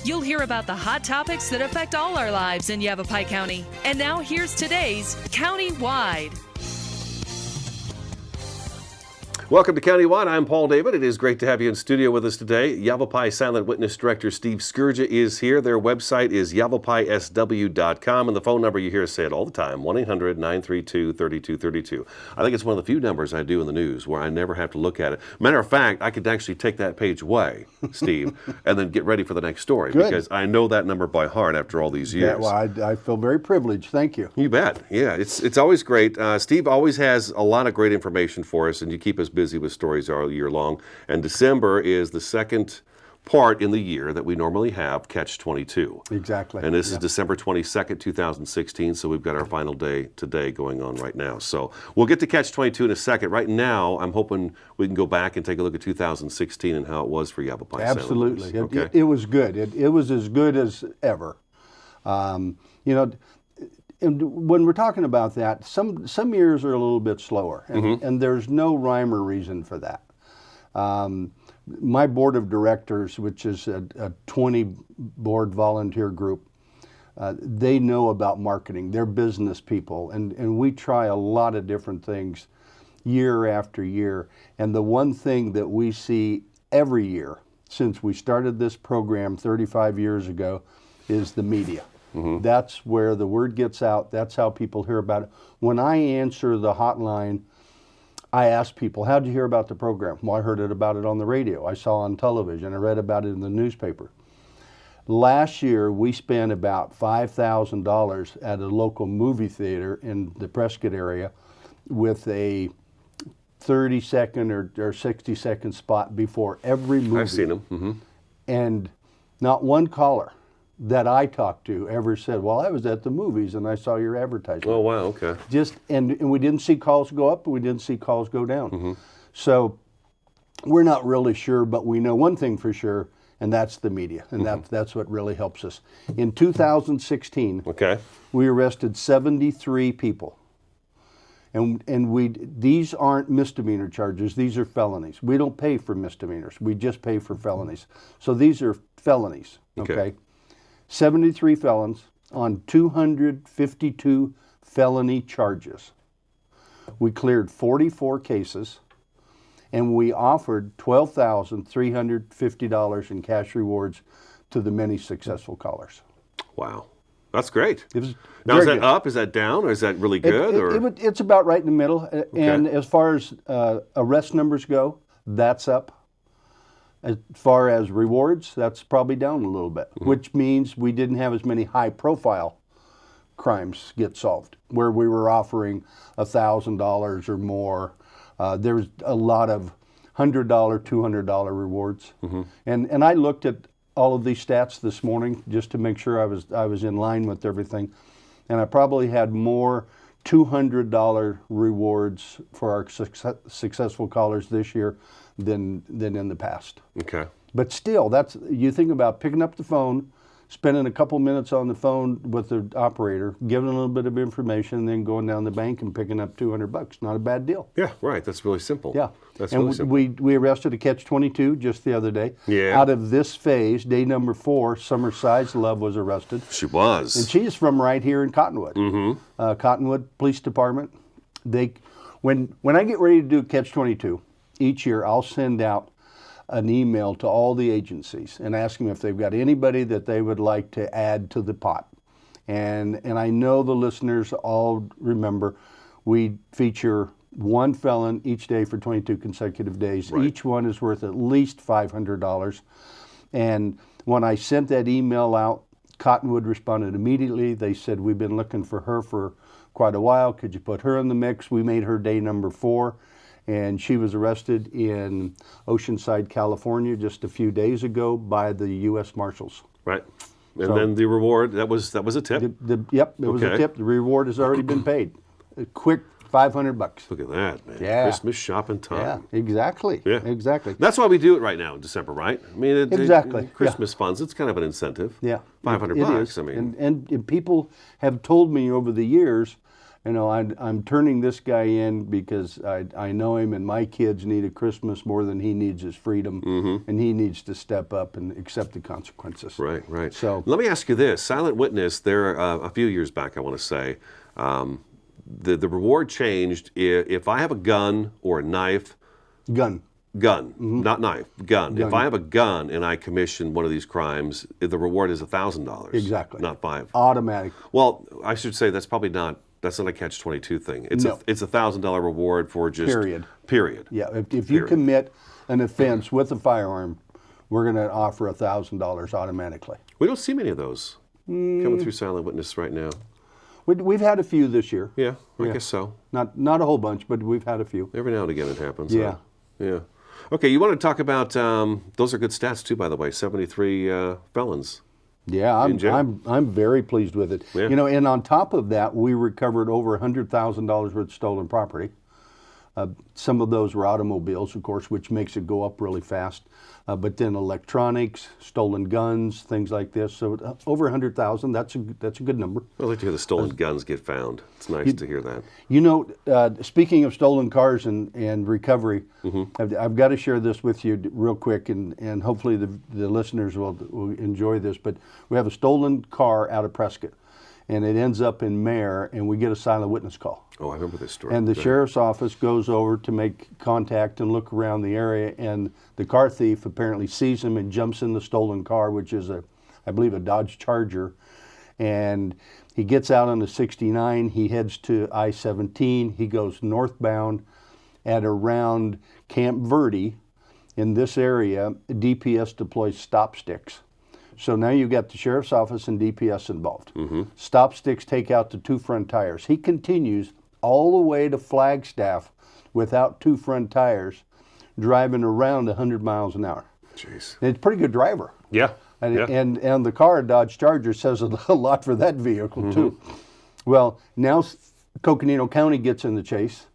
You'll hear about the hot topics that affect all our lives in Yavapai County. And now here's today's County-Wide. Welcome to County-Wide. I'm Paul David. It is great to have you in studio with us today. Yavapai Silent Witness Director Steve Skurja is here. Their website is yavapaisw.com, and the phone number you hear us say it all the time, 1-800-932-3232. I think it's one of the few numbers I do in the news where I never have to look at it. Matter of fact, I could actually take that page away, Steve, and then get ready for the next story. Good. Because I know that number by heart after all these years. Yeah, well, I feel very privileged. Thank you. You bet. Yeah, it's always great. Steve always has a lot of great information for us, and you keep us busy with stories all year long. And December is the second part in the year that we normally have Catch 22. Exactly. And this is December 22nd, 2016, so we've got our final day today going on right now. So we'll get to Catch 22 in a second. Right now, I'm hoping we can go back and take a look at 2016 and how it was for Yavapai. Absolutely. Okay. It was good. It was as good as ever. You know, and when we're talking about that, some years are a little bit slower, and there's no rhyme or reason for that. My board of directors, which is a 20-board volunteer group, they know about marketing. They're business people, and we try a lot of different things year after year. And the one thing that we see every year since we started this program 35 years ago is the media. That's where the word gets out. That's how people hear about it. When I answer the hotline, I ask people, how'd you hear about the program? Well, I heard about it on the radio. I saw on television. I read about it in the newspaper. Last year, we spent about $5,000 at a local movie theater in the Prescott area with a 30-second or 60-second spot before every movie. I've seen them. And not one caller that I talked to ever said, well, I was at the movies and I saw your advertisement. Oh, wow, okay. And we didn't see calls go up, and we didn't see calls go down. So we're not really sure, but we know one thing for sure, and that's the media, and that's what really helps us. In 2016, we arrested 73 people. And these aren't misdemeanor charges, these are felonies. We don't pay for misdemeanors, we just pay for felonies. So these are felonies, okay? 73 felons on 252 felony charges. We cleared 44 cases, and we offered $12,350 in cash rewards to the many successful callers. Wow. That's great. It was now, is that good. up? Is that down? Or is that really good? It's about right in the middle. And as far as arrest numbers go, that's up. As far as rewards, that's probably down a little bit, which means we didn't have as many high-profile crimes get solved, where we were offering $1,000 or more. There's a lot of $100, $200 rewards. And I looked at all of these stats this morning just to make sure I was in line with everything. And I probably had more $200 rewards for our successful callers this year than in the past. Okay. But still, you think about picking up the phone, spending a couple minutes on the phone with the operator, giving a little bit of information, and then going down the bank and picking up $200. Not a bad deal. Yeah, right. That's really simple. Yeah. That's and really simple. we arrested a Catch 22 just the other day. Yeah. Out of this phase, day number 4, Summer Size Love was arrested. She was. And she is from right here in Cottonwood. Cottonwood Police Department. When I get ready to do Catch 22, each year I'll send out an email to all the agencies and ask them if they've got anybody that they would like to add to the pot. And I know the listeners all remember we feature one felon each day for 22 consecutive days. Right. Each one is worth at least $500. And when I sent that email out, Cottonwood responded immediately. They said, we've been looking for her for quite a while. Could you put her in the mix? We made her day number 4. And she was arrested in Oceanside, California, just a few days ago by the U.S. Marshals. Right. And then the reward, that was a tip? Yep, it was a tip. The reward has already been paid. A quick $500. Look at that, man. Yeah. Christmas shopping time. Yeah, exactly. Yeah. Exactly. That's why we do it right now in December, right? I mean, Exactly. Christmas funds, it's kind of an incentive. Yeah. $500 It bucks, is. I mean. And people have told me over the years I'm turning this guy in because I know him, and my kids need a Christmas more than he needs his freedom, and he needs to step up and accept the consequences. Right, right. So let me ask you this: Silent Witness. There, a few years back, I want to say, the reward changed. If I have a gun or a knife, gun, not knife, gun. If I have a gun and I commission one of these crimes, the reward is $1,000. Exactly. Not $5. Automatic. Well, I should say that's probably not. That's not a catch-22 thing. It's it's $1,000 reward for just period. Yeah. If you commit an offense with a firearm, we're going to offer $1,000 automatically. We don't see many of those coming through Silent Witness right now. We've had a few this year. Yeah, I guess so. Not a whole bunch, but we've had a few. Every now and again it happens. Yeah. Yeah. Okay, you want to talk about, those are good stats too, by the way, 73 felons. Yeah, I'm very pleased with it. Yeah. And on top of that, we recovered over $100,000 worth of stolen property. Some of those were automobiles, of course, which makes it go up really fast. But then electronics, stolen guns, things like this. So over 100,000. That's a good number. I'd like to hear the stolen guns get found. It's nice to hear that. Speaking of stolen cars and recovery, I've got to share this with you real quick, and hopefully the listeners will enjoy this. But we have a stolen car out of Prescott, and it ends up in Mare, and we get a silent witness call. Oh, I remember this story. And the sheriff's office goes over to make contact and look around the area, and the car thief apparently sees him and jumps in the stolen car, which is I believe a Dodge Charger. And he gets out on the 69, he heads to I-17, he goes northbound at around Camp Verde. In this area, DPS deploys stop sticks. So now you've got the sheriff's office and DPS involved. Stop sticks take out the two front tires. He continues all the way to Flagstaff without two front tires, driving around 100 miles an hour. Jeez. And it's a pretty good driver. Yeah. And the car, Dodge Charger, says a lot for that vehicle too. Well, now Coconino County gets in the chase.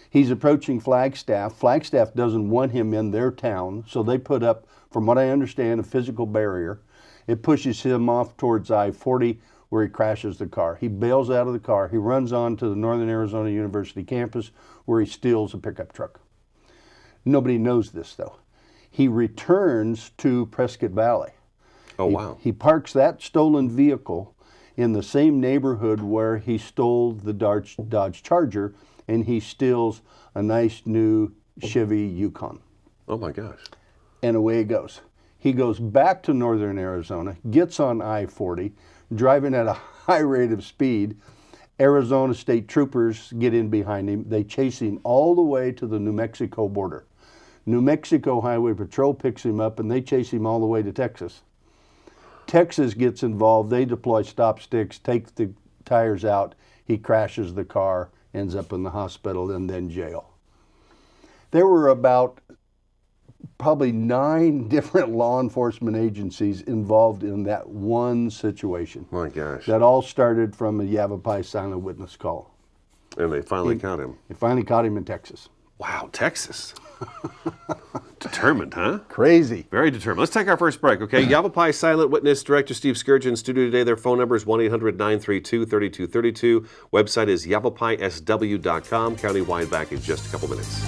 He's approaching Flagstaff. Flagstaff doesn't want him in their town, so they put up, from what I understand, a physical barrier. It pushes him off towards I-40, where he crashes the car. He bails out of the car. He runs on to the Northern Arizona University campus, where he steals a pickup truck. Nobody knows this, though. He returns to Prescott Valley. Oh, wow. He parks that stolen vehicle in the same neighborhood where he stole the Dodge Charger, and he steals a nice new Chevy Yukon. Oh, my gosh. And away he goes. He goes back to Northern Arizona, gets on I-40, driving at a high rate of speed. Arizona State Troopers get in behind him. They chase him all the way to the New Mexico border. New Mexico Highway Patrol picks him up, and they chase him all the way to Texas. Texas gets involved. They deploy stop sticks, take the tires out. He crashes the car, ends up in the hospital, and then jail. There were about probably 9 different law enforcement agencies involved in that one situation. My gosh. That all started from a Yavapai silent witness call. And they finally caught him. They finally caught him in Texas. Wow, Texas. Determined, huh? Crazy. Very determined. Let's take our first break, okay? Yavapai Silent Witness Director Steve Skurja in studio today. Their phone number is 1-800-932-3232. Website is yavapaisw.com. Countywide back in just a couple minutes.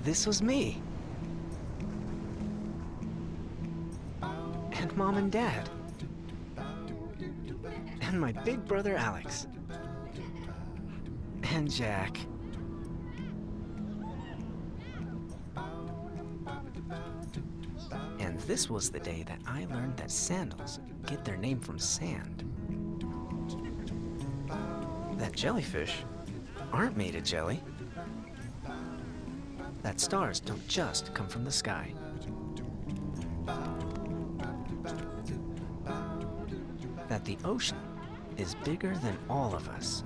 This was me. And Mom and Dad. And my big brother Alex. And Jack. And this was the day that I learned that sandals get their name from sand. That jellyfish aren't made of jelly. That stars don't just come from the sky. That the ocean is bigger than all of us.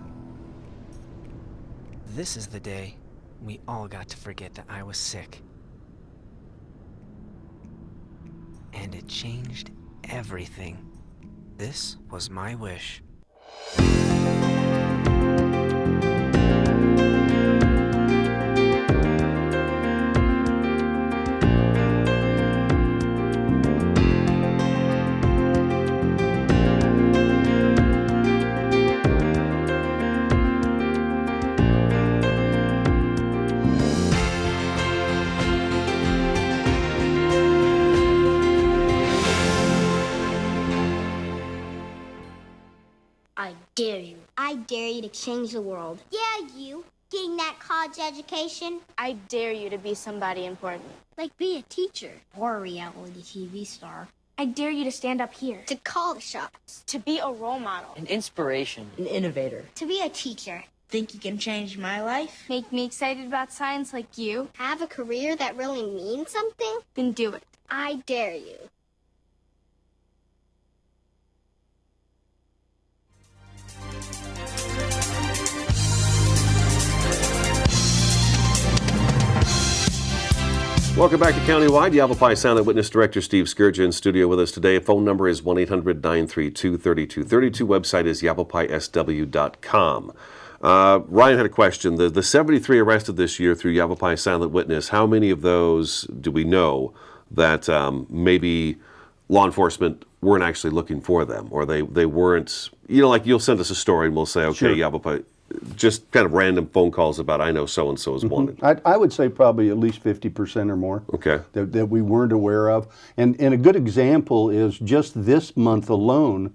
This is the day we all got to forget that I was sick. And it changed everything. This was my wish. I dare you. I dare you to change the world. Yeah, you. Getting that college education. I dare you to be somebody important. Like be a teacher or a reality TV star. I dare you to stand up here. To call the shots. To be a role model. An inspiration. An innovator. To be a teacher. Think you can change my life? Make me excited about science like you. Have a career that really means something? Then do it. I dare you. Welcome back to Countywide. Yavapai Silent Witness Director Steve Skurja in studio with us today. Phone number is 1-800-932-3232. Website is yavapaisw.com. Ryan had a question. The 73 arrested this year through Yavapai Silent Witness, how many of those do we know that maybe law enforcement weren't actually looking for them, or they weren't, like you'll send us a story and we'll say, okay, Sure. Yavapai, just kind of random phone calls about, I know so-and-so is wanted. I would say probably at least 50% or more. Okay. That we weren't aware of. And a good example is just this month alone,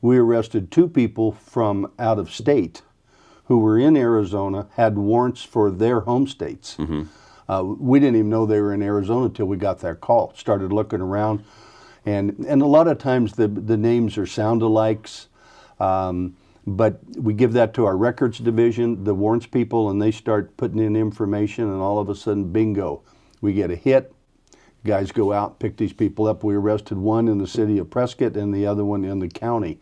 we arrested 2 people from out of state who were in Arizona, had warrants for their home states. We didn't even know they were in Arizona until we got that call. Started looking around, and a lot of times the names are sound-alikes. But we give that to our records division, the warrants people, and they start putting in information, and all of a sudden, bingo, we get a hit. Guys go out, pick these people up. We arrested one in the city of Prescott and the other one in the county.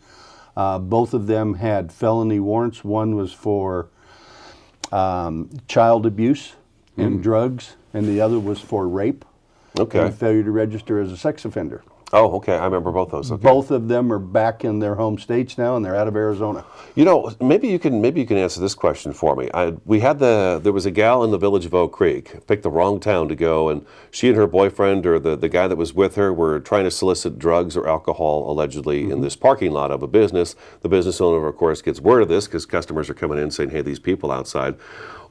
Both of them had felony warrants. One was for child abuse and drugs, and the other was for rape and failure to register as a sex offender. Oh, okay. I remember both those. Okay. Both of them are back in their home states now, and they're out of Arizona. Maybe you can answer this question for me. There was a gal in the village of Oak Creek, picked the wrong town to go, and she and her boyfriend, or the guy that was with her, were trying to solicit drugs or alcohol, allegedly, in this parking lot of a business. The business owner, of course, gets word of this because customers are coming in saying, hey, these people outside.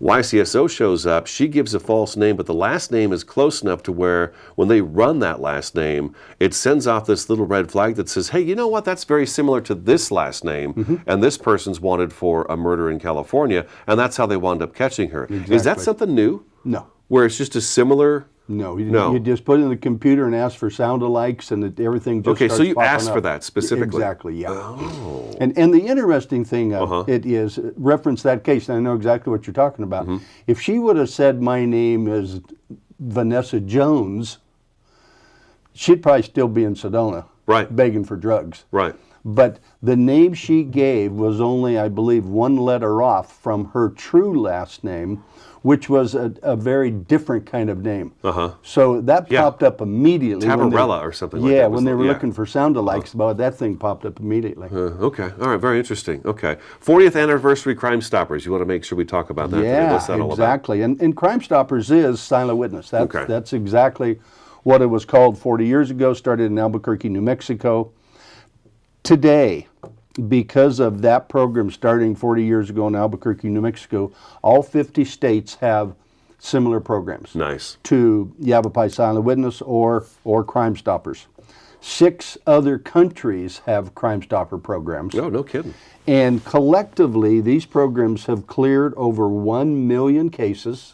YCSO shows up, she gives a false name, but the last name is close enough to where when they run that last name, it sends off this little red flag that says, hey, you know what, that's very similar to this last name, and this person's wanted for a murder in California, and that's how they wound up catching her. Exactly. Is that something new? No. Where it's just a similar... No, you just put it in the computer and ask for sound-alikes, and everything just starts so you popping asked up. for that specifically? Exactly, yeah. Oh. And the interesting thing of it is, reference that case, and I know exactly what you're talking about. If she would have said my name is Vanessa Jones, she'd probably still be in Sedona, begging for drugs. Right. But the name she gave was only, I believe, 1 letter off from her true last name, which was a very different kind of name. So that popped up immediately. Tabarella or something like that. Yeah, when they were looking for sound-alikes about it, that thing popped up immediately. Okay, all right, very interesting. Okay, 40th anniversary Crime Stoppers. You want to make sure we talk about that today. What's that all about? Exactly. And Crime Stoppers is Silent Witness. That's exactly what it was called 40 years ago, started in Albuquerque, New Mexico. Today, because of that program starting 40 years ago in Albuquerque, New Mexico, all 50 states have similar programs. Nice. To Yavapai Silent Witness or Crime Stoppers. 6 other countries have Crime Stopper programs. Oh, no kidding. And collectively, these programs have cleared over 1 million cases,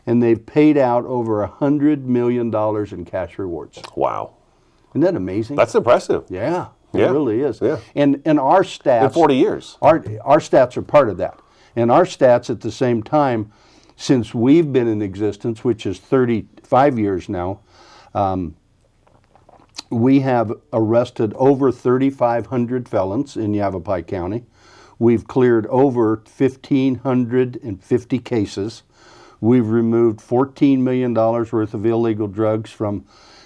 and they've paid out over $100 million in cash rewards. Wow. Isn't that amazing? That's impressive. Yeah. It really is. Yeah. And our stats... In 40 years. Our stats are part of that. And our stats at the same time, since we've been in existence, which is 35 years now, we have arrested over 3,500 felons in Yavapai County. We've cleared over 1,550 cases. We've removed $14 million worth of illegal drugs from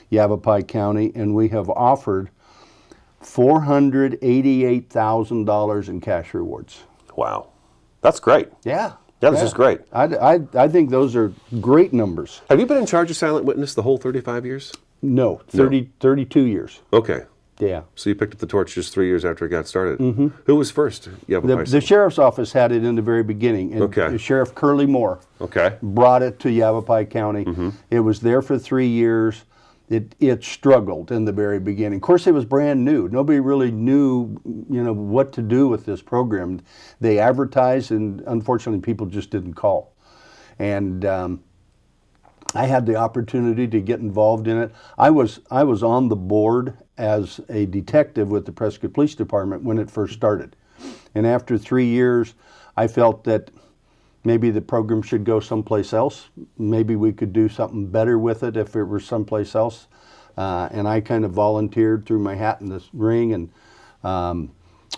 Yavapai County, and we have offered $488,000 in cash rewards. Wow. That's great. Yeah. That is just great. I think those are great numbers. Have you been in charge of Silent Witness the whole 35 years? No, 32 years. Okay. Yeah. So you picked up the torch just 3 years after it got started. Who was first? The sheriff's office had it in the very beginning. And Sheriff Curly Moore brought it to Yavapai County. It was there for 3 years. it struggled in the very beginning. Of course, it was brand new. Nobody really knew, what to do with this program. They advertised, and unfortunately, people just didn't call. And I had the opportunity to get involved in it. I was on the board as a detective with the Prescott Police Department when it first started. And after 3 years, I felt that maybe the program should go someplace else. Maybe we could do something better with it if it were someplace else. And I kind of volunteered, threw my hat in this ring, and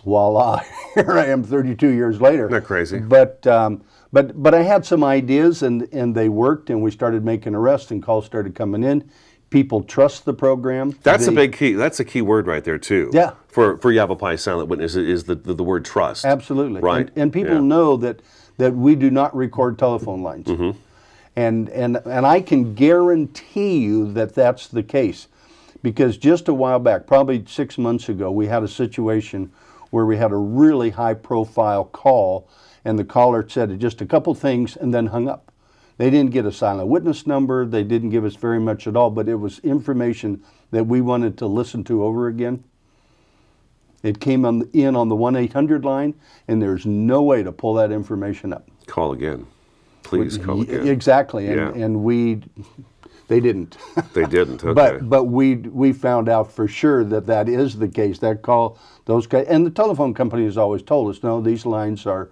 voila, here I am 32 years later. Isn't that crazy? But I had some ideas, and they worked, and we started making arrests, and calls started coming in. People trust the program. That's a big key. That's a key word right there too. Yeah. For Yavapai Silent Witness is the word trust. Absolutely. Right. And people know that we do not record telephone lines. Mm-hmm. And I can guarantee you that that's the case, because just a while back, probably 6 months ago, we had a situation where we had a really high-profile call, and the caller said just a couple things and then hung up. They didn't get a silent witness number. They didn't give us very much at all, but it was information that we wanted to listen to over again. It came in on the 1-800 line, and there's no way to pull that information up. Call again. Please call again. Exactly, and they didn't. They didn't, okay. But we found out for sure that is the case. That call, those guys, and the telephone company has always told us, no, these lines are,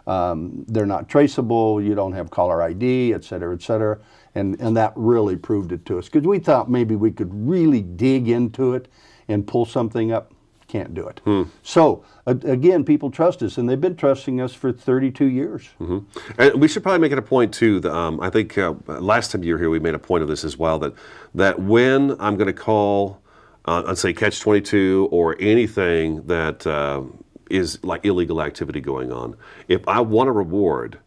they're not traceable, you don't have caller ID, et cetera, and that really proved it to us, because we thought maybe we could really dig into it and pull something up. Can't do it. So again, people trust us, and they've been trusting us for 32 years. Mm-hmm. And we should probably make it a point too. I think last time you were here, we made a point of this as well. That when I'm going to call, let's say Catch 22 or anything that is like illegal activity going on, if I want a reward,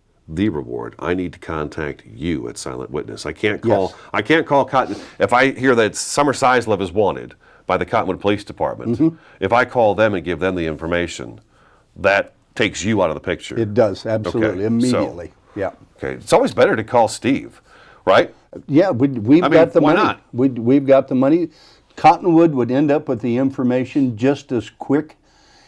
I need to contact you at Silent Witness. I can't call. Yes. I can't call Cotton. If I hear that Summer Sizelev is wanted by the Cottonwood Police Department, mm-hmm. if I call them and give them the information, that takes you out of the picture. It does, absolutely, okay. immediately. Yeah. Okay. It's always better to call Steve, right? Yeah, we've got the why money. not? We've got the money. Cottonwood would end up with the information just as quick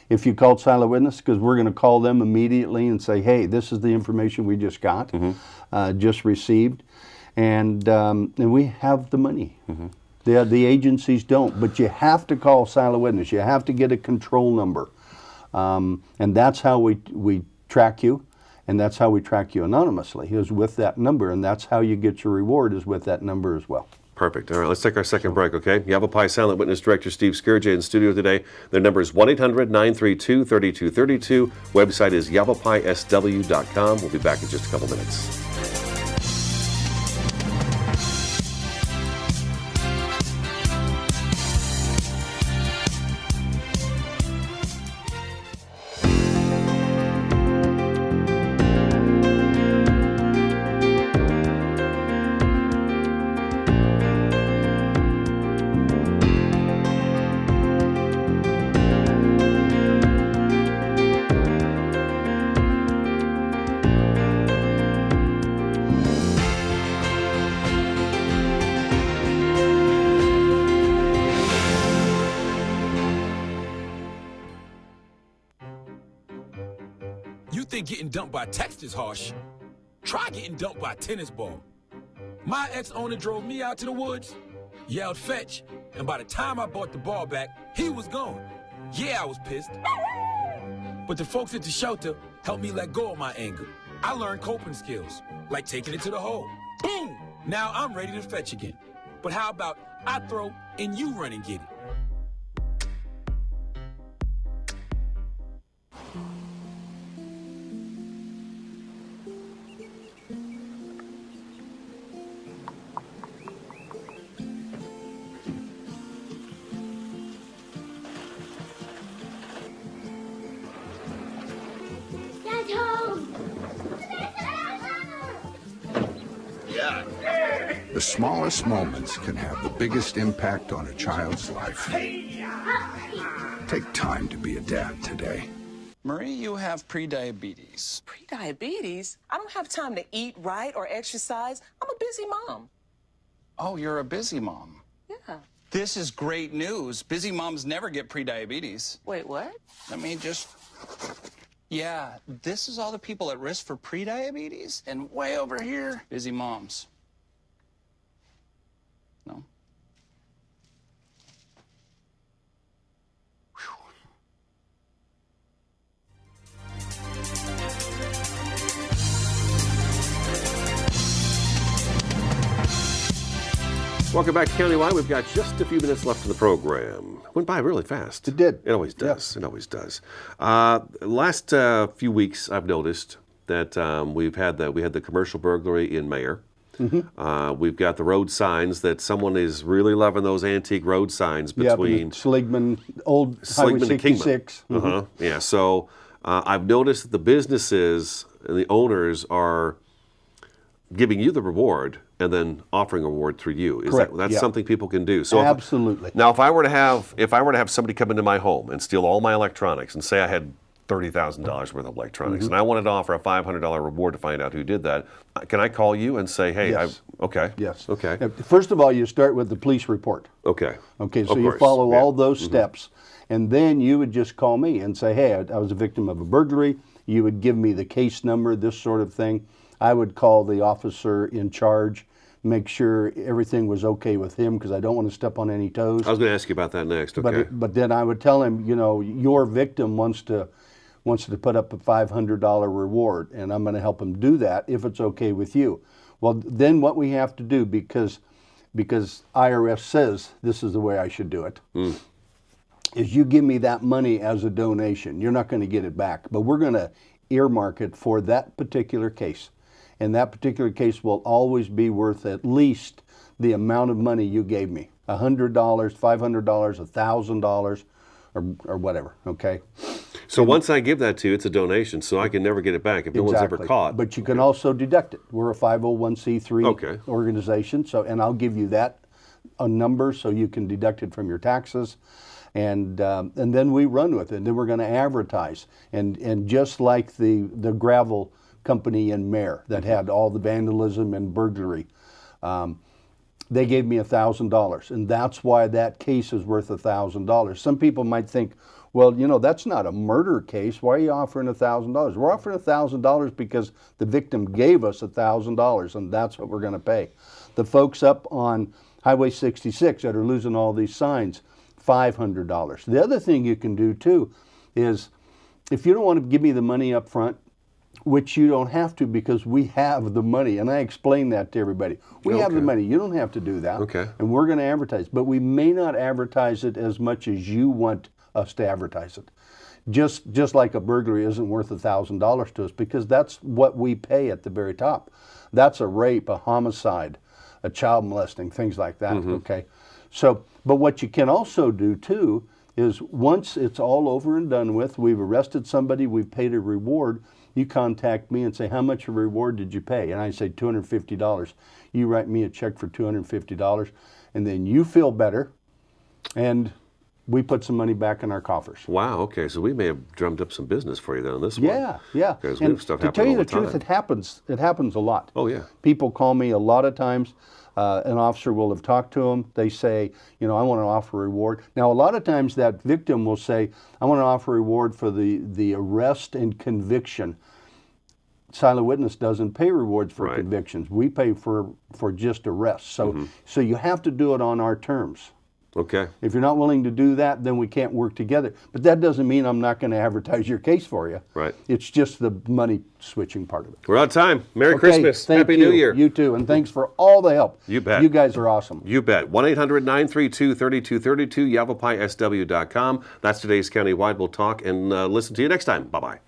if you called Silent Witness, because we're going to call them immediately and say, hey, this is the information we just got, mm-hmm. Just received, and we have the money. Mm-hmm. The agencies don't, but you have to call Silent Witness. You have to get a control number, and that's how we track you, and that's how we track you anonymously, is with that number, and that's how you get your reward, is with that number as well. Perfect. All right, let's take our second break, okay? Yavapai Silent Witness Director Steve Skurja in studio today. Their number is 1-800-932-3232. Website is yavapaiSW.com. We'll be back in just a couple minutes. You think getting dumped by text is harsh? Try getting dumped by a tennis ball. My ex-owner drove me out to the woods, yelled fetch, and by the time I brought the ball back, he was gone. Yeah, I was pissed. But the folks at the shelter helped me let go of my anger. I learned coping skills, like taking it to the hole. Boom! Now I'm ready to fetch again. But how about I throw and you run and get it? Dad's home! The smallest moments can have the biggest impact on a child's life. Take time to be a dad today. Marie, you have prediabetes. Prediabetes? I don't have time to eat right or exercise. I'm a busy mom. Oh, you're a busy mom. Yeah. This is great news. Busy moms never get prediabetes. Wait, what? Let me just... Yeah, this is all the people at risk for prediabetes, and way over here, busy moms. No? Welcome back to Countywide. We've got just a few minutes left in the program. Went by really fast. It did. It always does. Yep. It always does. Last few weeks, I've noticed that we had the commercial burglary in Mayer. Mm-hmm. We've got the road signs that someone is really loving those antique road signs between Seligman, old Highway Seligman and Kingman. 66. Mm-hmm. Yeah. So I've noticed that the businesses and the owners are giving you the reward and then offering a reward through you. Correct. That's Yeah. something people can do. So Absolutely. now, if I were to have somebody come into my home and steal all my electronics, and say I had $30,000 worth of electronics, and I wanted to offer a $500 reward to find out who did that, can I call you and say, hey, Yes. okay. Yes. Okay. Now, first of all, you start with the police report. Okay. Okay, so Of you course. follow Yeah. all those steps, and then you would just call me and say, hey, I was a victim of a burglary. You would give me the case number, this sort of thing. I would call the officer in charge, make sure everything was okay with him, because I don't want to step on any toes. I was going to ask you about that next. Okay. But then I would tell him, your victim wants to put up a $500 reward, and I'm going to help him do that if it's okay with you. Well, then what we have to do, because IRS says this is the way I should do it, is you give me that money as a donation. You're not going to get it back, but we're going to earmark it for that particular case. And that particular case will always be worth at least the amount of money you gave me. $100, $500, $1,000, or whatever, okay? So once I give that to you, it's a donation, so I can never get it back if no one's ever caught. But you can also deduct it. We're a 501c3 organization, and I'll give you that a number so you can deduct it from your taxes. And then we run with it. And then we're going to advertise. And just like the gravel company in Mare that had all the vandalism and burglary, they gave me $1,000, and that's why that case is worth $1,000. Some people might think, well, that's not a murder case. Why are you offering $1,000? We're offering $1,000 because the victim gave us $1,000, and that's what we're going to pay. The folks up on Highway 66 that are losing all these signs, $500. The other thing you can do too is, if you don't want to give me the money up front, which you don't have to because we have the money, and I explain that to everybody. We have the money. You don't have to do that. Okay. And we're going to advertise, but we may not advertise it as much as you want us to advertise it. Just like a burglary isn't worth $1,000 to us, because that's what we pay at the very top. That's a rape, a homicide, a child molesting, things like that. Okay. So, but what you can also do too is, once it's all over and done with, we've arrested somebody, we've paid a reward, you contact me and say, how much a reward did you pay? And I say $250. You write me a check for $250, and then you feel better, and we put some money back in our coffers. Wow, okay. So we may have drummed up some business for you then on this one. Yeah, yeah. Because we And have stuff to tell happening you all the truth, time. it happens a lot. Oh, yeah. People call me a lot of times. An officer will have talked to them. They say, I want to offer a reward. Now, a lot of times that victim will say, I want to offer a reward for the arrest and conviction. Silent witness doesn't pay rewards for convictions. We pay for just arrests. So, so you have to do it on our terms. Okay. If you're not willing to do that, then we can't work together. But that doesn't mean I'm not going to advertise your case for you. Right. It's just the money switching part of it. We're out of time. Merry Christmas. Thank Happy you. New Year. You too. And thanks for all the help. You bet. You guys are awesome. You bet. 1-800-932-3232, YavaPaiSW.com. That's today's Countywide. We'll talk and listen to you next time. Bye-bye.